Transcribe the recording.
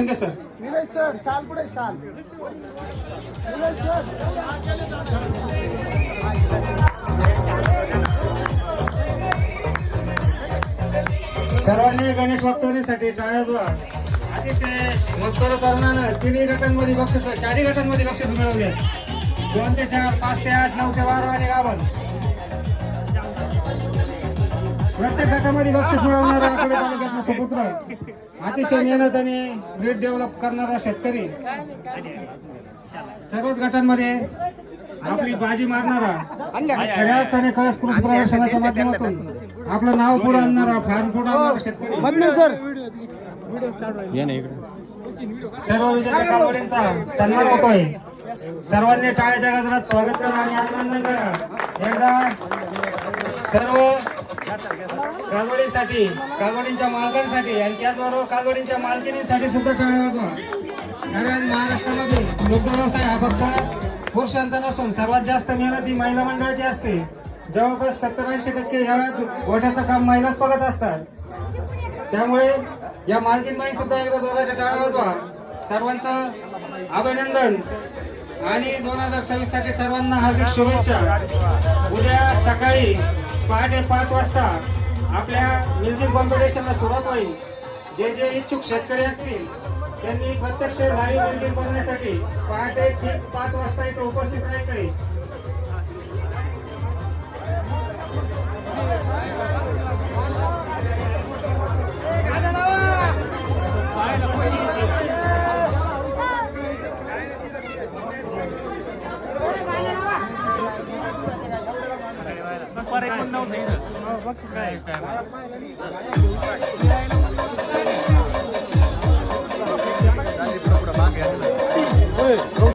Lanke sir. Nilesh sir शाल पुढे शाल. निलेश सर सर्वांनी गणेश महोत्सवासाठी टाळ्या. अतिशय मत्सर तरुणानं तिन्ही गटांमध्ये बक्षीस, चारही गटांमध्ये बक्षीस मिळवले. 2 ते 4, 5 ते 8, 9 ते 12 आणि गाभण प्रत्येक गटामध्ये बक्षीस मिळवणारा आकडे तालुक्यातला सुपुत्र, अतिशय मेहनत आणि ब्रीड डेव्हलप करणारा शेतकरी, सर्वच गटांमध्ये आपली बाजी मारणारा, खऱ्या अर्थाने कळस कृषी प्रदर्शनाच्या माध्यमातून आपलं नाव पुढे आणणारा, फार्म पुढे आणणारा शेतकरी. सर्व विजेत्या कालवडींचा सन्मान होतोय. सर्वांनी टाळ्याच्या गजरात स्वागत करा आणि अभिनंदन करा. एकदा सर्व कालवडींसाठी, कालवडींच्या मालकांसाठी आणि त्याचबरोबर कालवडींच्या मालकिनीसाठी सुद्धा टाळ्या वाजवा. कारण महाराष्ट्रामध्ये दुग्ध व्यवसाय हा फक्त पुरुषांचा नसून सर्वात जास्त मेहनत ही महिला मंडळाची असते. जवळपास 70-80% या गोठ्याचं काम महिलाच बघत असतात. त्यामुळे या मालकीनबाई सुद्धा एकदा जोराच्या टाळ्या वाजवा. सर्वांचं अभिनंदन आणि 2026 साठी सर्वांना हार्दिक शुभेच्छा. उद्या सकाळी पहाटे 5 वाजता आपल्या म्युझिक कॉम्पिटिशनला सुरुवात होईल. जे जे इच्छुक शेतकरी असतील त्यांनी प्रत्यक्ष लाईव्ह म्युझिक बघण्यासाठी पहाटे 5 वाजता इथे उपस्थित राहायचंय. काय